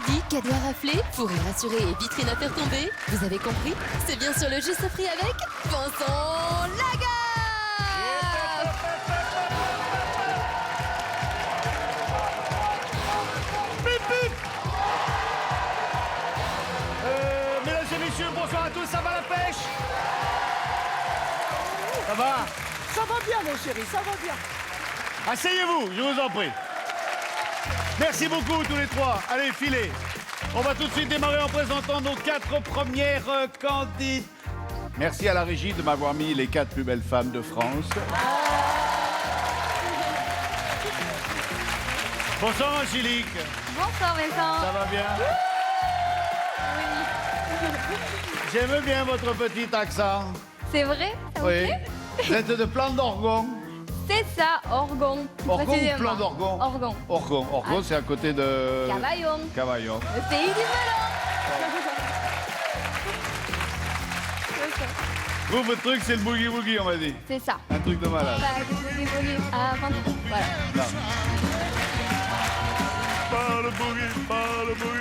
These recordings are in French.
dit, cadeau à rafler, fourrure assurée et vitrine à faire tomber. Vous avez compris? C'est bien sûr le juste prix avec Vincent Lagaffe. Mesdames et messieurs, bonsoir à tous, ça va la pêche? Ça va? Ça va bien, mon chéri, ça va bien. Asseyez-vous, je vous en prie. Merci beaucoup tous les trois. Allez, filez. On va tout de suite démarrer en présentant nos 4 premières candidates. Merci à la régie de m'avoir mis les 4 plus belles femmes de France. Bonsoir Angélique. Bonsoir Vincent. Ça va bien? J'aime bien votre petit accent. C'est vrai? Ça vous Oui. plaît? Vous êtes de Plan d'Orgon. C'est ça, Orgon. Orgon ou précisément. Plan d'Orgon? Orgon. Orgon. Orgon, c'est à côté de... Cavaillon. Cavaillon. Le pays du melon. Vous, votre truc, c'est le boogie-woogie, on m'a dit. C'est ça. Un truc de malade. Bah, voilà. Non. Pas le boogie.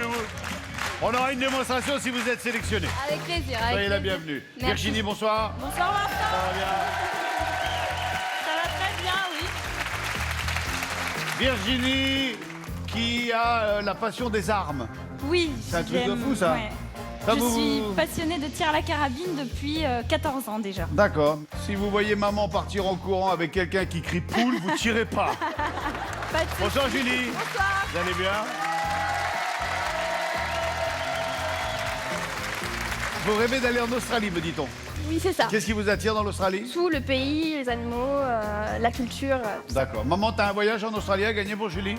On aura une démonstration si vous êtes sélectionné. Avec plaisir. Avec Soyez la plaisir. bienvenue. Merci. Virginie, bonsoir. Bonsoir Vincent, Ça va bien? ça va très bien, oui. Virginie, qui a la passion des armes. Oui, C'est un truc de j'aime, fou, ça. ouais. Ça Je vous- suis passionnée de tir à la carabine depuis 14 ans déjà. D'accord. Si vous voyez maman partir en courant avec quelqu'un qui crie poule, vous tirez pas. Pas de soucis. Bonsoir Julie. Bonsoir. Vous allez bien? Vous rêvez d'aller en Australie, me dit-on. Oui, c'est ça. Qu'est-ce qui vous attire dans l'Australie? Tout le pays, les animaux, la culture. D'accord. Maman, t'as un voyage en Australie à gagner pour Julie?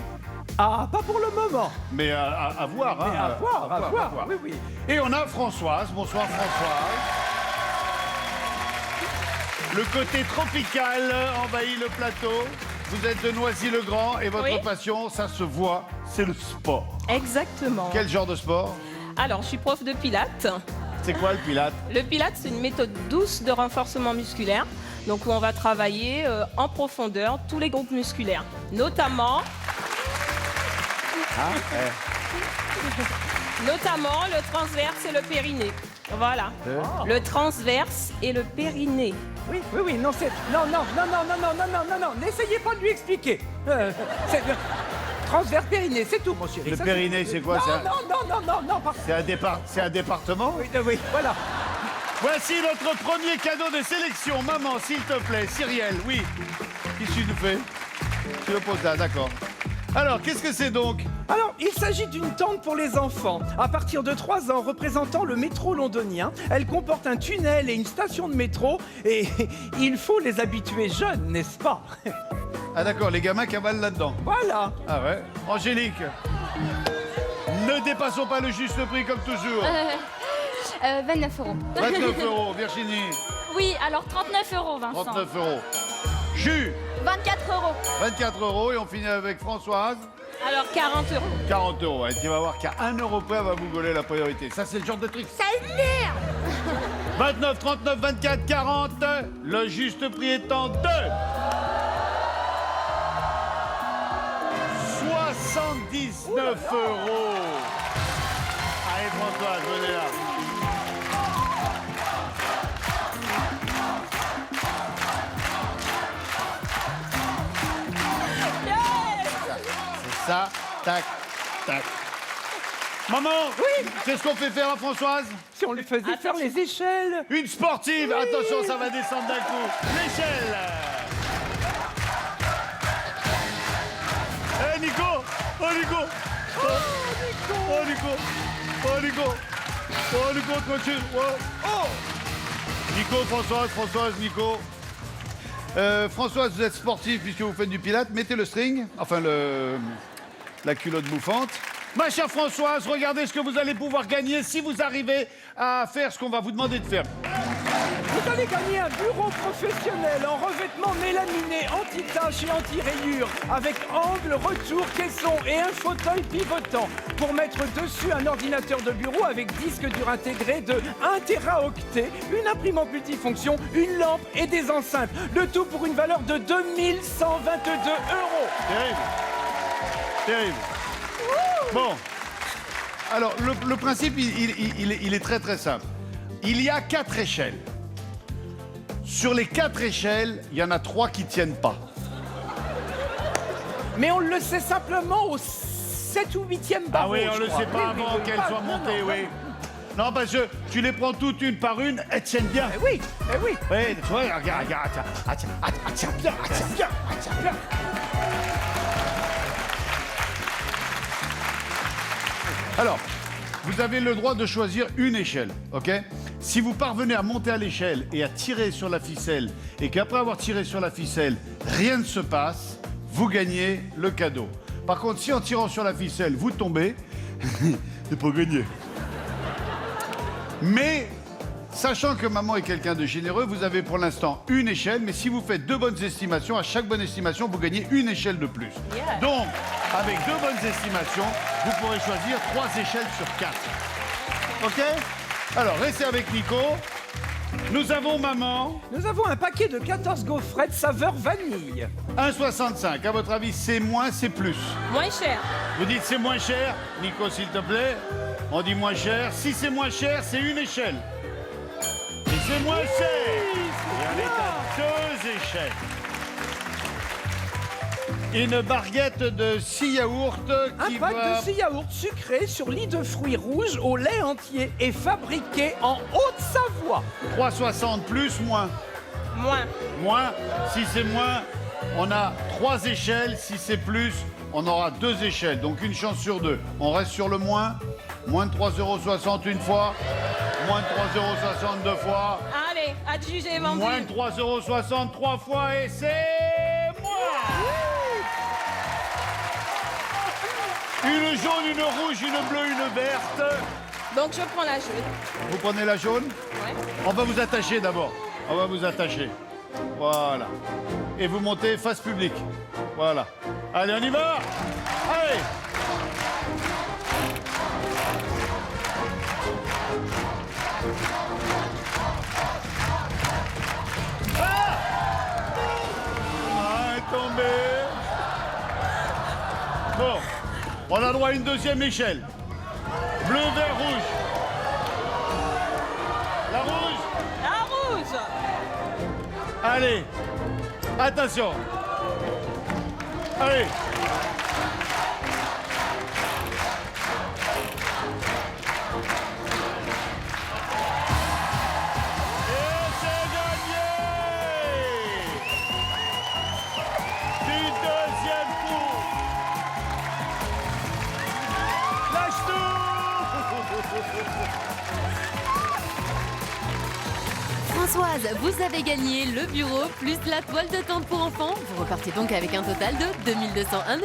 Ah, pas pour le moment. Mais à voir, hein. Mais à voir. Oui, oui. Et on a Françoise. Bonsoir Françoise. Le côté tropical envahit le plateau. Vous êtes de Noisy-le-Grand et votre Oui. passion, ça se voit, c'est le sport. Exactement. Quel genre de sport? Alors, je suis prof de pilates. C'est quoi le pilate? Le pilates, c'est une méthode douce de renforcement musculaire. Donc, où on va travailler en profondeur tous les groupes musculaires. Notamment Hein? Notamment le transverse et le périnée. Voilà. Eh. Le transverse et le périnée. Oui, non, c'est... Non, n'essayez pas de lui expliquer. C'est... Transverse périnée, c'est tout, mon chéri. Le Ça, périnée, c'est quoi? Non, C'est un département? oui, voilà. Voici notre premier cadeau de sélection. Maman, s'il te plaît, Cyrielle, oui. Qu'est-ce que tu nous fais? Tu le poses là, d'accord. Alors, qu'est-ce que c'est donc? Alors, il s'agit d'une tente pour les enfants. À partir de 3 ans, représentant le métro londonien, elle comporte un tunnel et une station de métro. Et il faut les habituer jeunes, n'est-ce pas? Ah d'accord, les gamins cavalent là-dedans. Voilà. Ah ouais. Angélique, ne dépassons pas le juste prix comme toujours. 29 euros. 29 euros, Virginie, Oui, alors 39 euros, Vincent. 39 euros. Jus, 24 euros. 24 euros et on finit avec Françoise, Alors 40 euros. 40 euros. Et tu vas voir qu'à 1 euro près, elle va vous gauler la priorité. Ça, c'est le genre de truc. Ça énerve. 29, 39, 24, 40. Le juste prix étant de 79 euros. Allez, Françoise, venez là. C'est ça, tac, tac. Maman, oui, c'est ce qu'on fait faire à Françoise? Si on lui faisait faire les échelles. Une sportive. Attention, ça va descendre d'un coup. L'échelle. Eh, Nico. Oh, Nico. Oh, Nico. Oh, Nico. Oh, Nico, tranquille. Oh. Nico, Françoise, Nico. Françoise, vous êtes sportive puisque vous faites du pilates. Mettez le string, enfin la culotte bouffante. Ma chère Françoise, regardez ce que vous allez pouvoir gagner si vous arrivez à faire ce qu'on va vous demander de faire. Vous allez gagner un bureau professionnel en revêtement mélaminé, anti-taches et anti-rayures, avec angle, retour, caisson et un fauteuil pivotant. Pour mettre dessus un ordinateur de bureau avec disque dur intégré de 1 téraoctet, une imprimante multifonction, une lampe et des enceintes. Le tout pour une valeur de 2122 euros. Terrible. Terrible. Bon. Alors, le principe, il est très très simple. Il y a 4 échelles. Sur les 4 échelles, il y en a 3 qui tiennent pas. Mais on le sait simplement au 7 ou 8e barreau. Ah oui, on je le crois. sait pas Oui, avant oui, qu'elles pas- soient non, montées, non, oui. Non, parce que tu les prends toutes une par une, elles tiennent bien. Eh oui, eh oui. Oui, tu vois, regarde, tiens bien, tiens bien, tiens bien. Alors, vous avez le droit de choisir une échelle, ok? Si vous parvenez à monter à l'échelle et à tirer sur la ficelle, et qu'après avoir tiré sur la ficelle, rien ne se passe, vous gagnez le cadeau. Par contre, si en tirant sur la ficelle, vous tombez, c'est pas gagné. Mais, sachant que maman est quelqu'un de généreux, vous avez pour l'instant une échelle, mais si vous faites 2 bonnes estimations, à chaque bonne estimation, vous gagnez une échelle de plus. Yeah. Donc, avec 2 bonnes estimations, vous pourrez choisir 3 échelles sur 4. OK? Alors, restez avec Nico. Nous avons maman, Nous avons un paquet de 14 gaufrettes saveur vanille. 1,65. À votre avis, c'est moins, c'est plus? Moins cher. Vous dites c'est moins cher, Nico, s'il te plaît. On dit moins cher. Si c'est moins cher, c'est une échelle. Et c'est moins cher. Et on est à 2 échelles. Une barquette de 6 yaourts Un qui pack va... de 6 yaourts sucrés sur lit de fruits rouges au lait entier et fabriqué en Haute-Savoie. 3,60 plus, moins. Moins. Moins. Si c'est moins, on a 3 échelles. Si c'est plus, on aura 2 échelles. Donc une chance sur 2. On reste sur le moins. Moins de 3,60 € une fois. Moins de 3,60 € 2 fois. Allez, adjugé, vendu. Moins de 3,60 € 3 fois et c'est moi. Une jaune, une rouge, une bleue, une verte. Donc je prends la jaune. Vous prenez la jaune? Ouais. On va vous attacher d'abord. On va vous attacher. Voilà. Et vous montez face publique. Voilà. Allez, on y va. Allez. Ah, est tombé. Bon. On a droit à une deuxième échelle. Bleu, vert, rouge. La rouge. La rouge. Allez. Attention. Allez. Et c'est gagné. Du deuxième coup. Lâche tout. Françoise, vous avez gagné le bureau plus la toile de tente pour enfants. Vous repartez donc avec un total de 2201 €.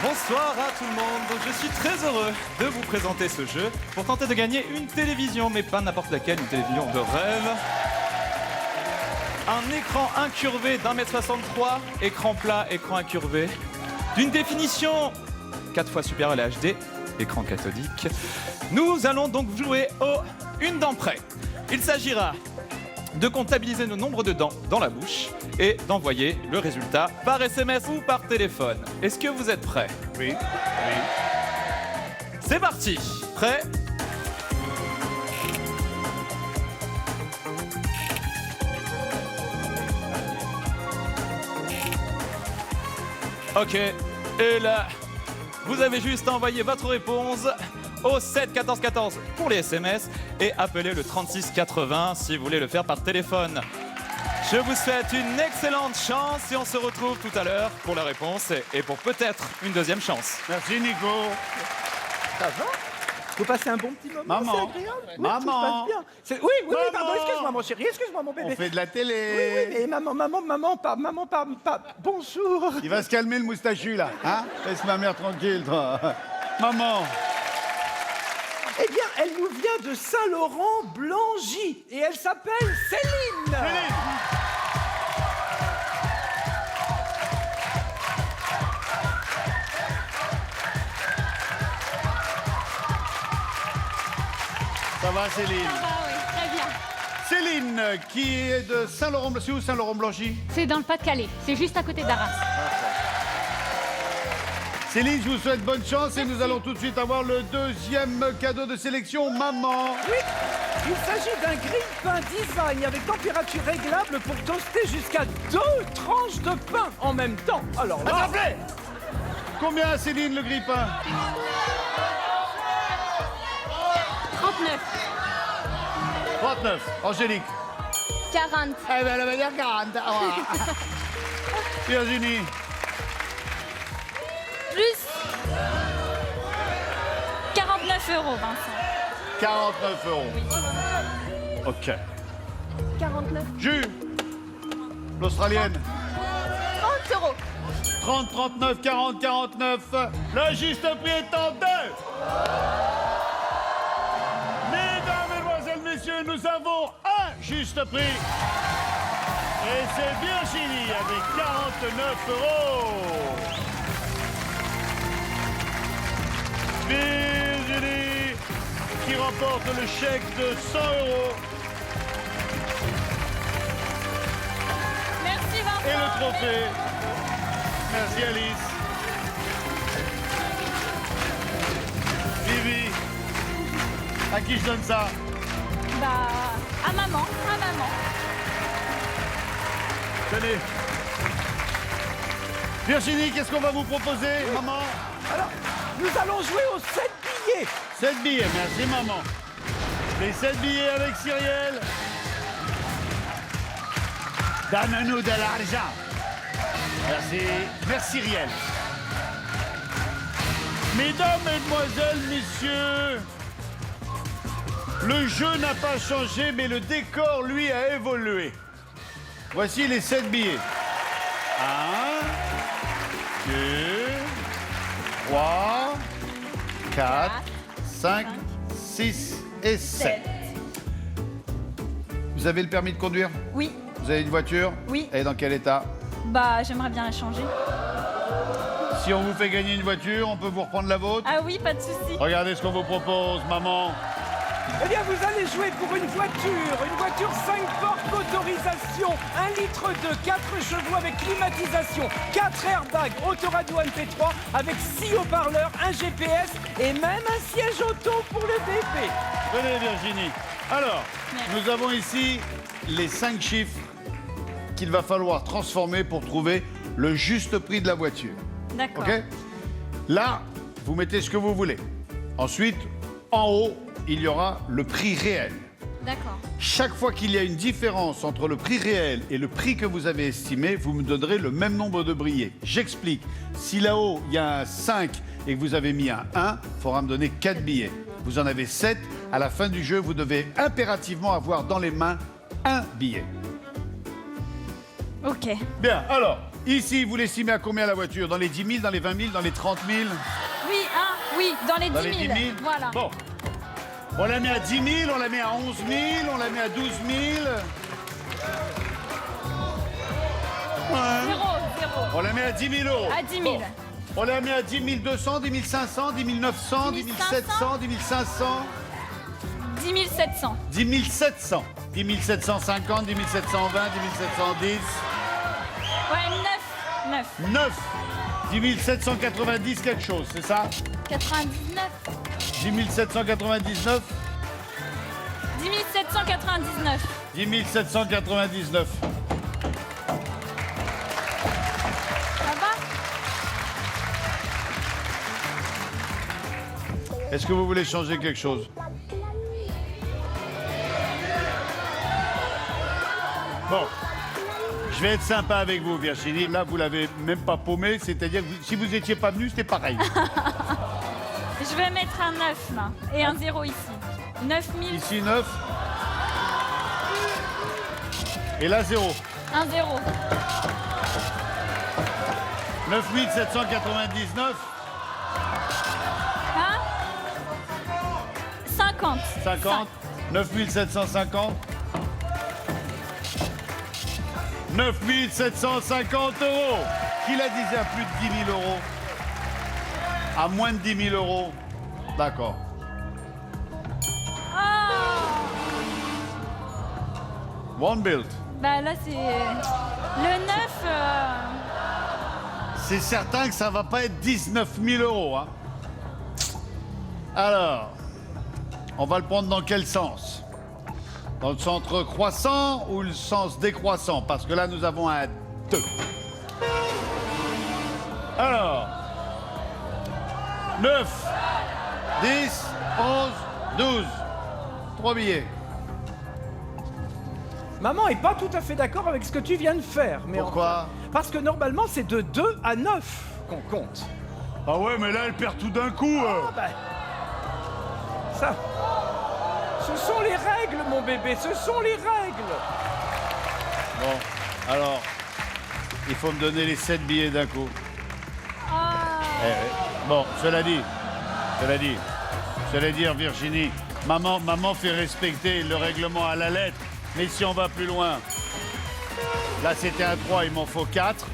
Bonsoir à tout le monde, donc je suis très heureux de vous présenter ce jeu pour tenter de gagner une télévision, mais pas n'importe laquelle, une télévision de rêve. Un écran incurvé d'1,63 m, écran plat, écran incurvé, d'une définition 4 fois supérieure à la HD, écran cathodique. Nous allons donc jouer au une dent près. Il s'agira de comptabiliser le nombre de dents dans la bouche et d'envoyer le résultat par SMS ou par téléphone. Est-ce que vous êtes prêts? Oui. C'est parti. Prêt? Ok. Et là, vous avez juste à envoyer votre réponse au 7 14 14 pour les SMS et appeler le 36 80 si vous voulez le faire par téléphone. Je vous souhaite une excellente chance et on se retrouve tout à l'heure pour la réponse et pour peut-être une deuxième chance. Merci Nico. Ça va? Vous passez un bon petit moment, Maman. c'est agréable? Oui, Maman. tout se passe bien. Oui, oui, Maman. pardon, excuse-moi mon chéri, excuse-moi mon bébé. On fait de la télé. Oui, oui, mais maman, pas, bonjour. Il va se calmer le moustachu là, hein? Laisse ma mère tranquille, toi. Maman. Eh bien, elle nous vient de Saint-Laurent-Blangy et elle s'appelle Céline. Ça va Céline? oui, très bien. Céline, qui est de Saint-Laurent-Blangy. C'est où Saint-Laurent-Blangy? C'est dans le Pas-de-Calais, c'est juste à côté d'Arras. Céline, je vous souhaite bonne chance et nous allons tout de suite avoir le deuxième cadeau de sélection, maman. Oui, il s'agit d'un grille-pain design avec température réglable pour toaster jusqu'à 2 tranches de pain en même temps. Alors là... Attrapez. Combien, Céline, le grille-pain? 39. 39. Angélique. 40. Eh ben, elle va dire 40. Voilà. Virginie. Plus 49 €, Vincent. 49 euros. Ok. 49. Jules. L'Australienne. 30 €. 30, 39, 40, 49. Le juste prix est en 2. Mesdames, Mesdemoiselles, Messieurs, nous avons un juste prix. Et c'est Virginie avec 49 euros. Virginie qui remporte le chèque de 100 euros Merci, Vincent. et le trophée. Merci Alice. Vivi, à qui je donne ça? Bah, à maman, à maman. Tenez. Virginie, qu'est-ce qu'on va vous proposer, maman? Alors, nous allons jouer aux 7 billets. 7 billets, merci maman. Les 7 billets avec Cyrielle. Donne-nous de l'argent. Merci. Merci Cyrielle. Mesdames, Mesdemoiselles, Messieurs, le jeu n'a pas changé, mais le décor, lui, a évolué. Voici les 7 billets. 1, 2, 3, 4, 5, 6 et 7. Vous avez le permis de conduire? Oui, Vous avez une voiture? Oui. Elle est dans quel état? bah j'aimerais bien la changer. Si on vous fait gagner une voiture, on peut vous reprendre la vôtre? Ah oui, pas de souci. Regardez ce qu'on vous propose, maman. Eh bien, vous allez jouer pour une voiture 5 portes, motorisation, 1 litre de 4 chevaux avec climatisation, 4 airbags, autoradio MP3 avec 6 haut-parleurs, un GPS et même un siège auto pour le bébé. Venez Virginie. Alors, nous avons ici les 5 chiffres qu'il va falloir transformer pour trouver le juste prix de la voiture. D'accord. OK? Là, vous mettez ce que vous voulez. Ensuite, en haut, il y aura le prix réel. D'accord. Chaque fois qu'il y a une différence entre le prix réel et le prix que vous avez estimé, vous me donnerez le même nombre de billets. J'explique. Si là-haut, il y a un 5 et que vous avez mis un 1, il faudra me donner 4 billets. Vous en avez 7. À la fin du jeu, vous devez impérativement avoir dans les mains un billet. Ok. Bien, alors, ici, vous l'estimez à combien la voiture? Dans les 10 000, dans les 20 000, dans les 30 000? Oui, oui, dans les 10 Dans 000. les 10 000? Voilà. Bon. On la met à 10 000, on la met à 11 000, on la met à 12 000. Ouais. 0, 0. On la met à 10 000 euros. À 10 000. Bon. On la met à 10 200, 10 500, 10 900, 10 700, 10 500. 10 700. 10 700. 10 750, 10 720, 10 710. Ouais, 9. 9. 10 790 quelque chose, c'est ça? 99. 10 799. 10 799. 10 799. Ça va? Est-ce que vous voulez changer quelque chose? Bon. Je vais être sympa avec vous, Virginie. Là, vous l'avez même pas paumé. C'est-à-dire que si vous n'étiez pas venu, c'était pareil. Je vais mettre un 9 là. Et un 0 ici. 9 000. Ici, 9. Et là, 0. Un 0. 9 799. Hein? 50. 50. 9 750. 9 750 euros. Qui la disait à plus de 10 000 euros? À moins de 10 000 euros. D'accord. Oh! One build. Bah là c'est... Le 9, c'est certain que ça va pas être 19 000 euros. Hein. Alors, on va le prendre dans quel sens? Dans le sens croissant ou le sens décroissant? Parce que là, nous avons un 2. Alors, 9, 10, 11, 12. 3 billets. Maman est pas tout à fait d'accord avec ce que tu viens de faire. Mais Pourquoi? Parce que normalement, c'est de 2 à 9 qu'on compte. Ah ouais, mais là, elle perd tout d'un coup. Ah bah, ça... Ce sont les règles, mon bébé, ce sont les règles. Bon, alors, il faut me donner les 7 billets d'un coup. Bon, cela dit, j'allais dire, Virginie, maman fait respecter le règlement à la lettre, mais si on va plus loin, là c'était un 3, il m'en faut 4.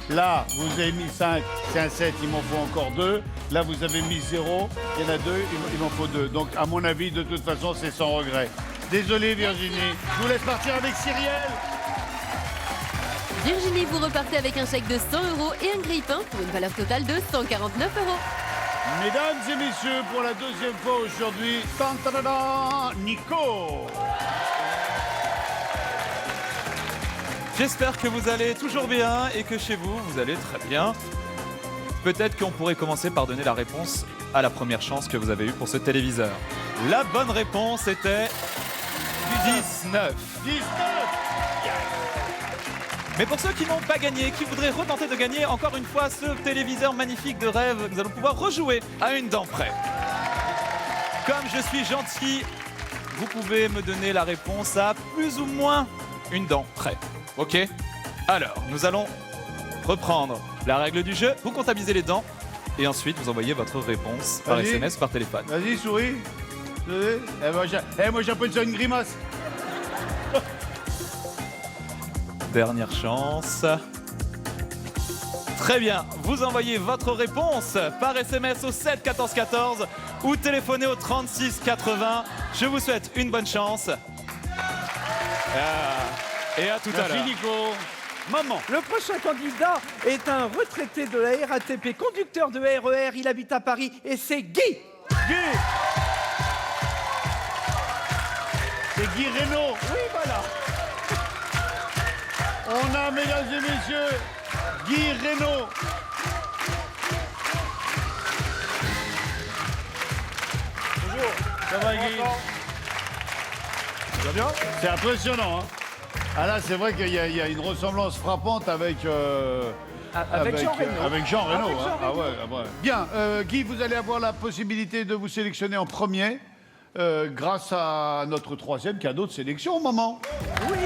Là, vous avez mis 5, c'est un 7, il m'en faut encore 2. Là, vous avez mis 0, il y en a 2, il m'en faut 2. Donc, à mon avis, de toute façon, c'est sans regret. Désolé, Virginie. Je vous laisse partir avec Cyrielle. Virginie, vous repartez avec un chèque de 100 € et un grille-pain pour une valeur totale de 149 €. Mesdames et messieurs, pour la deuxième fois aujourd'hui, Nico. J'espère que vous allez toujours bien et que chez vous, vous allez très bien. Peut-être qu'on pourrait commencer par donner la réponse à la première chance que vous avez eue pour ce téléviseur. La bonne réponse était 19. 19. Mais pour ceux qui n'ont pas gagné, qui voudraient retenter de gagner encore une fois ce téléviseur magnifique de rêve, nous allons pouvoir rejouer à une dent près. Comme je suis gentil, vous pouvez me donner la réponse à plus ou moins une dent près. Ok? Alors, nous allons reprendre la règle du jeu. Vous comptabilisez les dents et ensuite vous envoyez votre réponse par Vas-y. SMS, par téléphone. Vas-y, souris. Moi, j'appelle ça une grimace. Dernière chance. Très bien, vous envoyez votre réponse par SMS au 7 14 14 ou téléphonez au 36 80. Je vous souhaite une bonne chance. Et à tout à Merci, l'heure. Nico. Maman. Le prochain candidat est un retraité de la RATP, conducteur de RER, il habite à Paris et c'est Guy. Guy. C'est Guy Reynaud. Oui, voilà. On a, mesdames et messieurs, Guy Reynaud. Bonjour. Ça va, Guy? Ça va bien? C'est impressionnant, hein? Ah là, c'est vrai qu'il y a une ressemblance frappante avec... Avec Jean Reno. Avec Jean Reno. Avec Jean Hein. Ah Reno. ouais, ah ouais. Bien, Guy, vous allez avoir la possibilité de vous sélectionner en premier grâce à notre troisième cadeau de sélection, maman. Oui.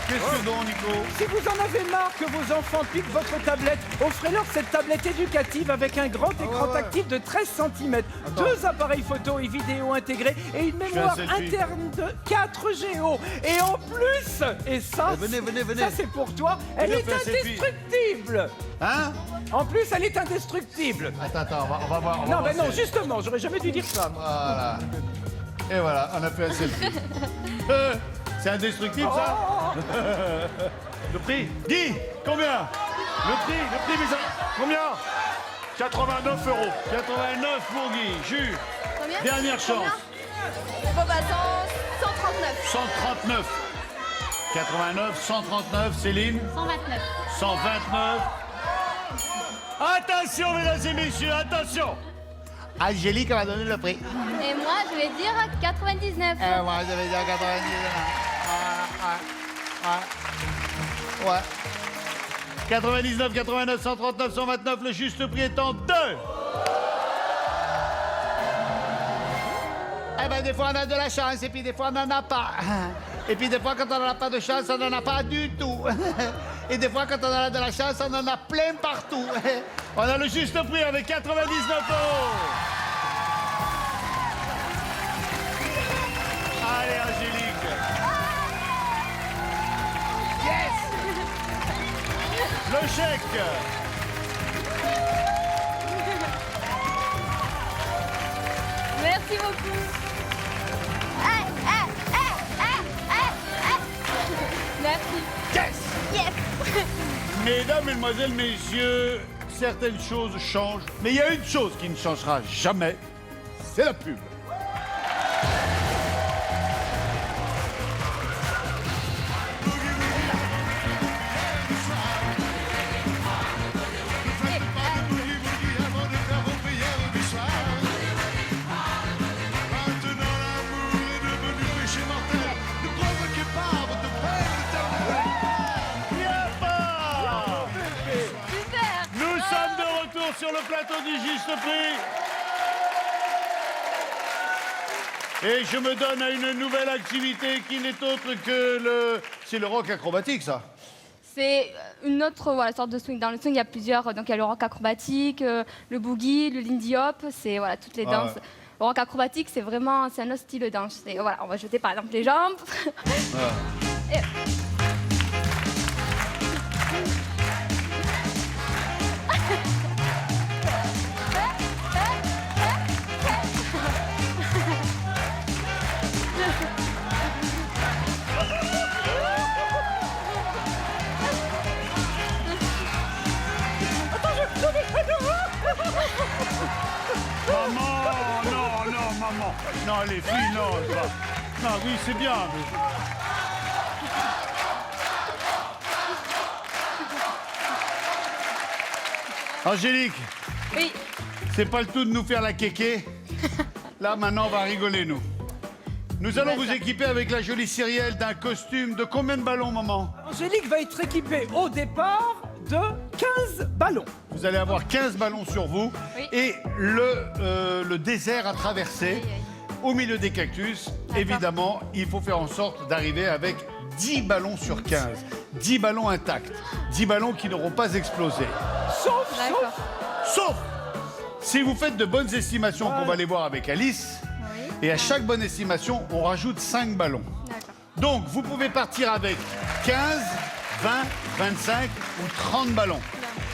Qu'est-ce que donc, Nico? Si vous en avez marre que vos enfants piquent votre tablette, offrez-leur cette tablette éducative avec un grand écran tactile de 13 cm, 2 appareils photo et vidéo intégrés et une mémoire selfie. interne de 4 Go. Et en plus, et ça, Venez. ça c'est pour toi, elle Venez, est on fait un selfie. indestructible. Hein? En plus, elle est indestructible. Attends, on va voir. Non, mais non, justement, j'aurais jamais dû dire ça. moi. Voilà. Et voilà, on a fait un selfie. C'est indestructible, ça? Le prix? Guy, combien? Le prix, mes amis. Combien? 89 €. 89 pour Guy. Jus. Combien? Dernière chance. Bon bah 139. 139. 89, 139. Céline? 129. 129. Attention, mesdames et messieurs, attention. Angélique va donner le prix. Et moi, je vais dire 99. Moi, je vais dire 99. Ouais. 99, 89, 139, 129, le juste prix étant 2. Eh ben, des fois, on a de la chance, et puis des fois, on n'en a pas. Et puis, des fois, quand on n'a pas de chance, on n'en a pas du tout. Et des fois, quand on a de la chance, on en a plein partout. On a le juste prix avec 99 €. Allez, Angélique. Le chèque. Merci beaucoup. Merci. Yes. Yes. Mesdames mesdemoiselles, messieurs, certaines choses changent, mais il y a une chose qui ne changera jamais, c'est la pub. Nous sommes de retour sur le plateau du Juste Prix. Et je me donne à une nouvelle activité qui n'est autre que c'est le rock acrobatique, ça. C'est une autre sorte de swing. Dans le swing, il y a plusieurs. Donc, il y a le rock acrobatique, le boogie, le lindy hop. C'est toutes les danses. Ouais. Le rock acrobatique, c'est un autre style de danse. On va jeter par exemple les jambes. Et- Maman, non, maman. Non, les filles, non. Non, oui, c'est bien. Angélique, Oui. c'est pas le tout de nous faire la kéké. Là, maintenant, on va rigoler, nous. Nous allons vous équiper avec la jolie Cyrielle d'un costume de combien de ballons, maman? Angélique va être équipée au départ de 15 ballons. Vous allez avoir 15 ballons sur vous Oui. et le désert à traverser Aïe, aïe. au milieu des cactus. Évidemment, il faut faire en sorte d'arriver avec 10 ballons sur 15. 10 ballons intacts. 10 ballons qui n'auront pas explosé. D'accord. Sauf si vous faites de bonnes estimations qu'on va aller voir avec Alice. Oui. Et à chaque bonne estimation, on rajoute 5 ballons. D'accord. Donc, vous pouvez partir avec 15, 20, 25 ou 30 ballons.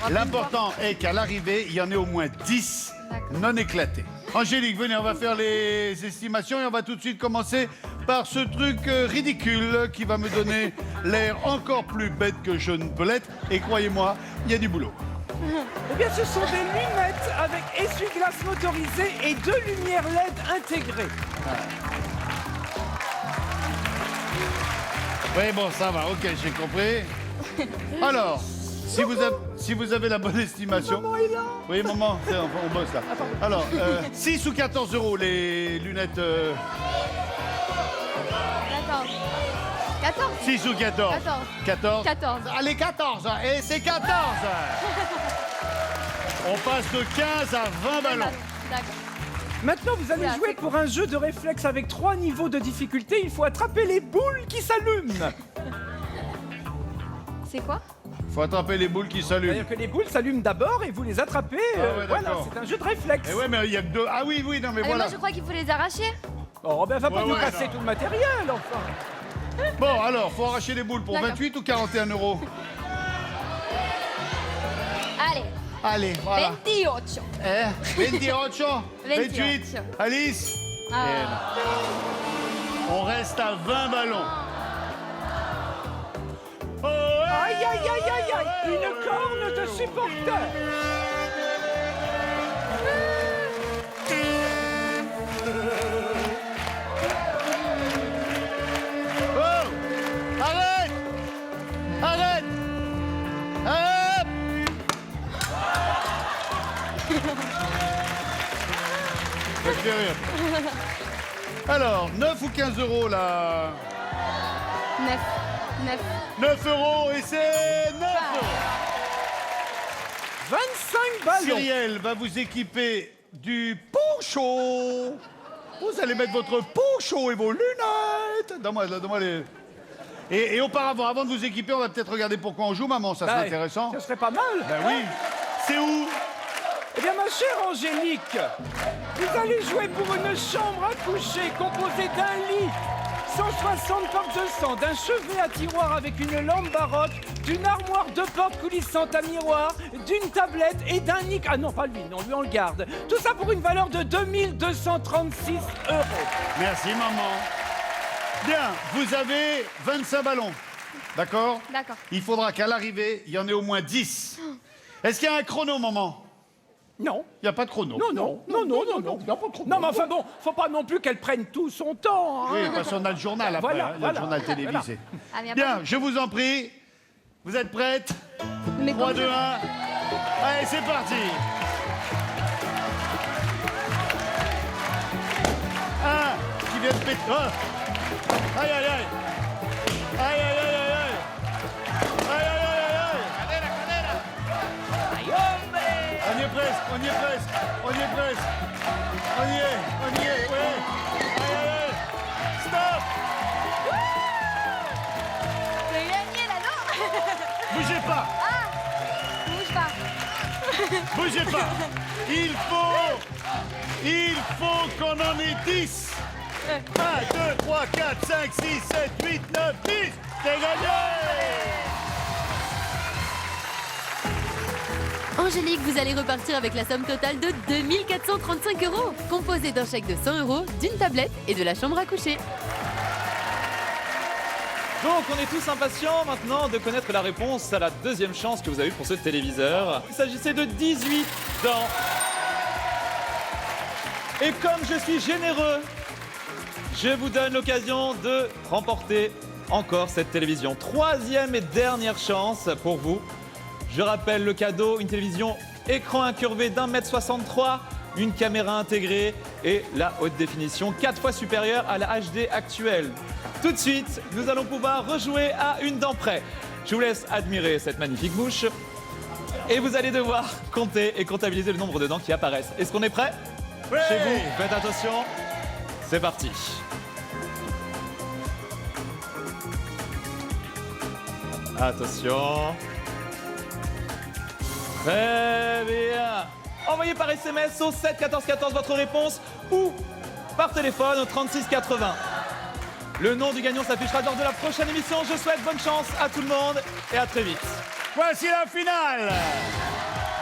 L'important est qu'à l'arrivée, il y en ait au moins 10 D'accord. non éclatés. Angélique, venez, on va faire les estimations et on va tout de suite commencer par ce truc ridicule qui va me donner l'air encore plus bête que je ne peux l'être. Et croyez-moi, il y a du boulot. Eh bien, ce sont des lunettes avec essuie-glace motorisé et 2 lumières LED intégrées. Oui, bon, ça va, ok, j'ai compris. Alors, si vous avez la bonne estimation... Maman est là. Oui, maman, on bosse là. Alors, 6 ou 14 euros les lunettes... 14. 6 ou 14 14. 14 14. Allez, 14. Et c'est 14. On passe de 15 à 20 ballons. D'accord. Maintenant, vous allez Oula, jouer c'est pour un jeu de réflexe avec 3 niveaux de difficulté. Il faut attraper les boules qui s'allument. C'est quoi? Faut attraper les boules qui s'allument. C'est-à-dire que les boules s'allument d'abord et vous les attrapez. Ah ouais, voilà, d'accord. c'est un jeu de réflexe. Eh ouais, mais il y a que deux. Ah oui, oui, non, mais Allez, voilà. moi, je crois qu'il faut les arracher. Oh, ben va pas Ouais, nous ouais, casser non. tout le matériel, enfin. Bon, alors, faut arracher les boules pour D'accord. 28 ou 41 euros. Allez, Allez, voilà. 28. 28, 28. 28. Alice. Ah. Et là. On reste à 20 ballons. Oh, Aïe, aïe, aïe, aïe, aïe. Une corne de supporter. Oh! Arrête! Arrête! Hop! Ça te fait rire. Alors, 9 ou 15 euros là? 9. 9 euros et c'est 9 euros. 25 ballons. Cyrielle va vous équiper du poncho. Vous allez mettre votre poncho et vos lunettes. Donne-moi les... Et auparavant, avant de vous équiper, on va peut-être regarder pourquoi on joue, maman. Ça serait Bah, intéressant. Ce serait pas mal. Ben oui. C'est où? Eh bien, ma chère Angélique, vous allez jouer pour une chambre à coucher composée d'un lit, 160 par 200, d'un chevet à tiroir avec une lampe baroque, d'une armoire de porte coulissante à miroir, d'une tablette et d'un lit... Ah non, pas lui, non, lui on le garde. Tout ça pour une valeur de 2236 €. Merci, maman. Bien, vous avez 25 ballons. D'accord? D'accord. Il faudra qu'à l'arrivée, il y en ait au moins 10. Est-ce qu'il y a un chrono, maman? Non. Il n'y a pas de chrono. Non. Non, mais enfin bon, faut pas non plus qu'elle prenne tout son temps. Hein. Oui, parce qu'on a le journal après, Voilà, hein, il y a voilà. le journal télévisé. Ah, mais y a Bien, pas je vous en prie. Vous êtes prêtes? de- Mais 3, comme 2, 1. Allez, c'est parti. 1 qui vient de péter. Oh. Aïe, aïe, aïe. Aïe, aïe, aïe, aïe, aïe. Aïe, aïe, aïe, aïe, aïe. On y est presque, on y est presque, on y est presque. On y est, ouais. Aïe, aïe, aïe. Stop. J'ai gagné là, non? Bougez pas. Bouge pas. Bougez pas. Il faut qu'on en ait 10. 1, 2, 3, 4, 5, 6, 7, 8, 9, 10. C'est gagné. Angélique, vous allez repartir avec la somme totale de 2435 €, composée d'un chèque de 100 €, d'une tablette et de la chambre à coucher. Donc on est tous impatients maintenant de connaître la réponse à la deuxième chance que vous avez eue pour ce téléviseur. Il s'agissait de 18 dents. Et comme je suis généreux, je vous donne l'occasion de remporter encore cette télévision. Troisième et dernière chance pour vous. Je rappelle le cadeau, une télévision écran incurvé d'1,63 m, une caméra intégrée et la haute définition 4 fois supérieure à la HD actuelle. Tout de suite, nous allons pouvoir rejouer à une dent près. Je vous laisse admirer cette magnifique bouche et vous allez devoir compter et comptabiliser le nombre de dents qui apparaissent. Est-ce qu'on est prêt? Ouais. Chez vous, faites attention. C'est parti. Attention. Très bien. Envoyez par SMS au 7 14 14 votre réponse ou par téléphone au 36 80. Le nom du gagnant s'affichera lors de la prochaine émission. Je souhaite bonne chance à tout le monde et à très vite. Voici la finale.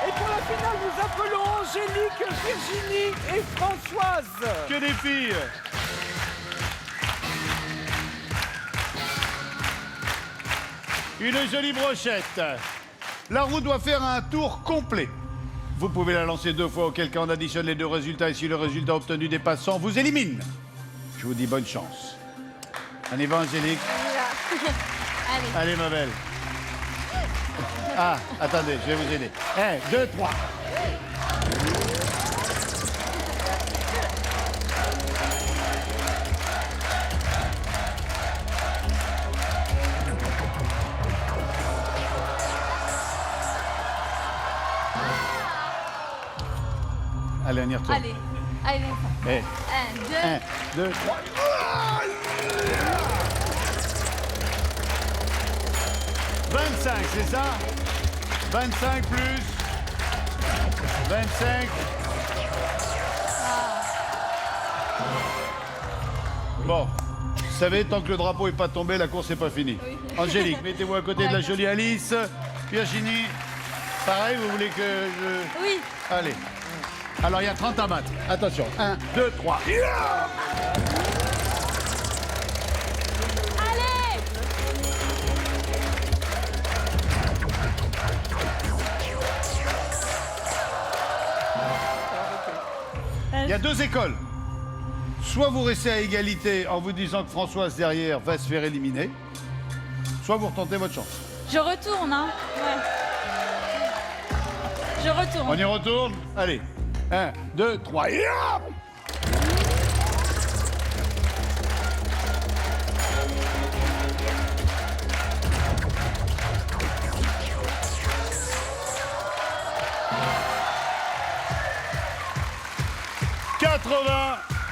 Et pour la finale, nous appelons Angélique, Virginie et Françoise. Que des filles. Une jolie brochette. La roue doit faire un tour complet. Vous pouvez la lancer 2 fois, auquel cas on additionne les 2 résultats et si le résultat obtenu dépasse 100, vous élimine. Je vous dis bonne chance. On y va, Angélique. Allez. Allez, ma belle. Ah, attendez, je vais vous aider. 1, 2, 3. Allez, on y retourne. Allez. Allez, Eh, 1, 2. 1, 2, 3. 25, c'est ça? 25 plus 25. Bon, vous savez, tant que le drapeau n'est pas tombé, la course n'est pas finie. Angélique, mettez-vous à côté de la jolie Alice. Virginie, pareil, vous voulez que je... Oui. Allez. Alors, il y a 30 à battre. Attention. 1, 2, 3. Allez. Il y a 2 écoles. Soit vous restez à égalité en vous disant que Françoise derrière va se faire éliminer, soit vous retentez votre chance. Je retourne, hein. Ouais. Je retourne. On y retourne? Allez. 1, 2, 3.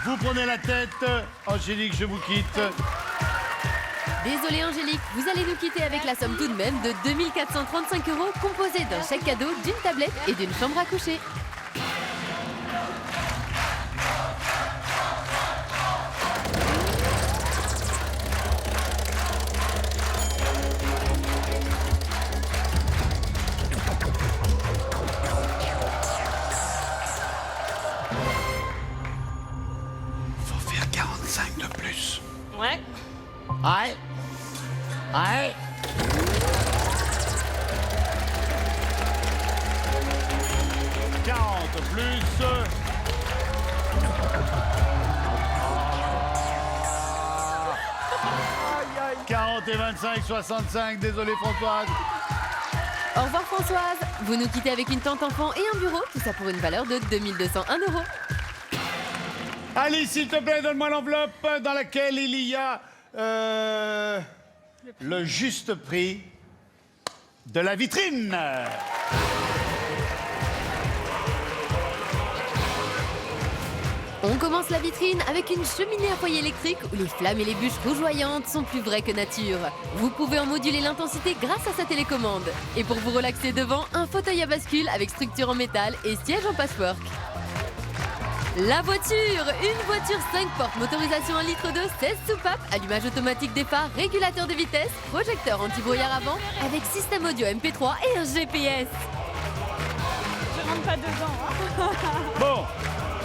Vous prenez la tête. Angélique, je vous quitte. Désolée Angélique, vous allez nous quitter avec la somme tout de même de 2435 €, composée d'un chèque cadeau, d'une tablette et d'une chambre à coucher. Faut faire 45 de plus. Ouais. Aïe. Aïe. plus. 40 et 25, 65. Désolé, Françoise. Au revoir Françoise. Vous nous quittez avec une tente enfant et un bureau, tout ça pour une valeur de 2201 €. Alice, s'il te plaît, donne-moi l'enveloppe dans laquelle il y a le juste prix de la vitrine. On commence la vitrine avec une cheminée à foyer électrique où les flammes et les bûches rougeoyantes sont plus vraies que nature. Vous pouvez en moduler l'intensité grâce à sa télécommande. Et pour vous relaxer devant, un fauteuil à bascule avec structure en métal et siège en patchwork. La voiture, une voiture 5 portes, motorisation 1 litre 2, 16 soupapes, allumage automatique des phares, régulateur de vitesse, projecteur anti-brouillard avant, avec système audio MP3 et un GPS. Je rentre pas dedans. Hein. Bon,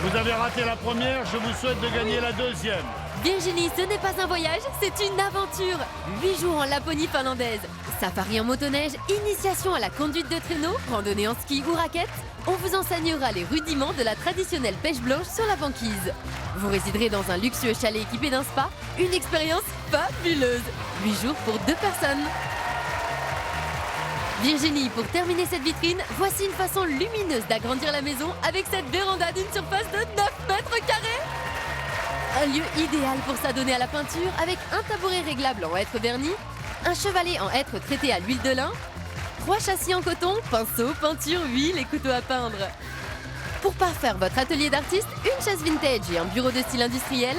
vous avez raté la première, je vous souhaite de gagner la deuxième. Virginie, ce n'est pas un voyage, c'est une aventure. 8 jours en Laponie finlandaise. Safari en motoneige, initiation à la conduite de traîneau, randonnée en ski ou raquette. On vous enseignera les rudiments de la traditionnelle pêche blanche sur la banquise. Vous résiderez dans un luxueux chalet équipé d'un spa, une expérience fabuleuse. 8 jours pour 2 personnes. Virginie, pour terminer cette vitrine, voici une façon lumineuse d'agrandir la maison avec cette véranda d'une surface de 9 mètres carrés. Un lieu idéal pour s'adonner à la peinture avec un tabouret réglable en hêtre verni, un chevalet en hêtre traité à l'huile de lin, 3 châssis en coton, pinceau, peinture, huile et couteau à peindre. Pour parfaire votre atelier d'artiste, une chaise vintage et un bureau de style industriel,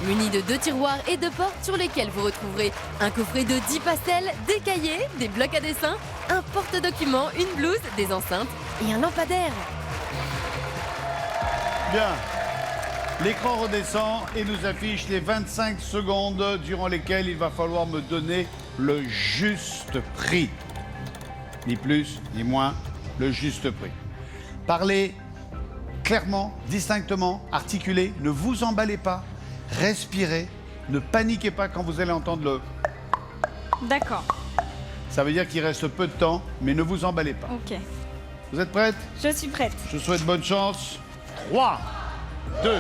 muni de 2 tiroirs et 2 portes sur lesquelles vous retrouverez un coffret de 10 pastels, des cahiers, des blocs à dessin, un porte-documents, une blouse, des enceintes et un lampadaire. Bien. L'écran redescend et nous affiche les 25 secondes durant lesquelles il va falloir me donner le juste prix. Ni plus, ni moins, le juste prix. Parlez clairement, distinctement, articulez, ne vous emballez pas, respirez, ne paniquez pas quand vous allez entendre le... D'accord. Ça veut dire qu'il reste peu de temps, mais ne vous emballez pas. Ok. Vous êtes prête? Je suis prête. Je vous souhaite bonne chance. 3, 2,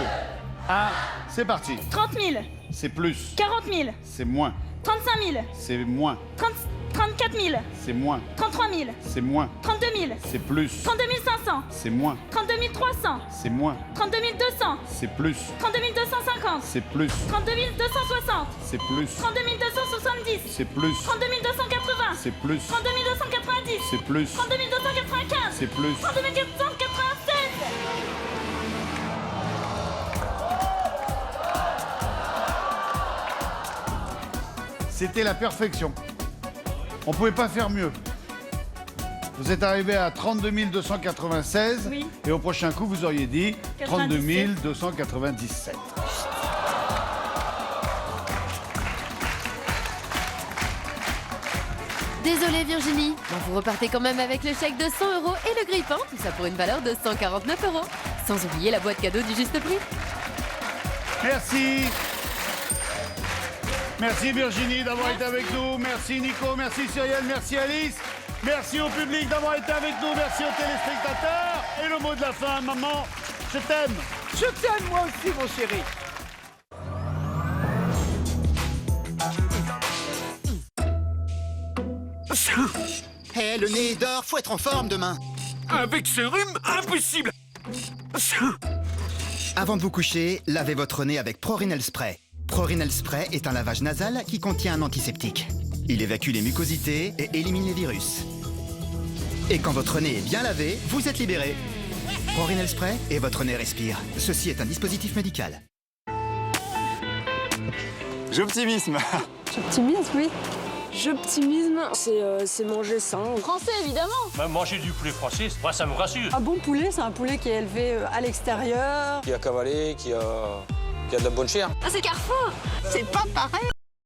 1, c'est parti. 30 000. C'est plus. 40 000. C'est moins. 35 000. C'est moins. 34 000. C'est moins. 33 000. C'est moins. 32 000. C'est plus. 32 500. C'est moins. 32 300. C'est moins. 32 200. C'est plus. 32 250. C'est plus. 32 260. C'est plus. 32 270. C'est plus. 32 280. C'est plus. 32 290. C'est plus. 32 295. C'est plus. 32 496. C'était la perfection. On ne pouvait pas faire mieux. Vous êtes arrivé à 32 296 Oui. et au prochain coup, vous auriez dit 32 97. 297. Désolée Virginie, bon, vous repartez quand même avec le chèque de 100 € et le grille-pain, tout ça pour une valeur de 149 €. Sans oublier la boîte cadeau du juste prix. Merci. Merci Virginie d'avoir été avec nous. Merci Nico, merci Cyrielle, merci Alice. Merci au public d'avoir été avec nous. Merci aux téléspectateurs. Et le mot de la fin, maman, je t'aime. Je t'aime moi aussi, mon chéri. Hé, le nez d'or, faut être en forme demain. Avec ce rhume, impossible. Avant de vous coucher, lavez votre nez avec Prorinel Spray. Prorinel Spray est un lavage nasal qui contient un antiseptique. Il évacue les mucosités et élimine les virus. Et quand votre nez est bien lavé, vous êtes libéré. Prorinel Spray et votre nez respire. Ceci est un dispositif médical. J'optimisme. J'optimisme, oui. J'optimisme, c'est manger sain. Français, évidemment. Bah, manger du poulet français, moi, ça me rassure. Un bon poulet, c'est un poulet qui est élevé à l'extérieur. Qui a cavalé, qui a de la bonne chair. Ah, c'est Carrefour. C'est pas pareil.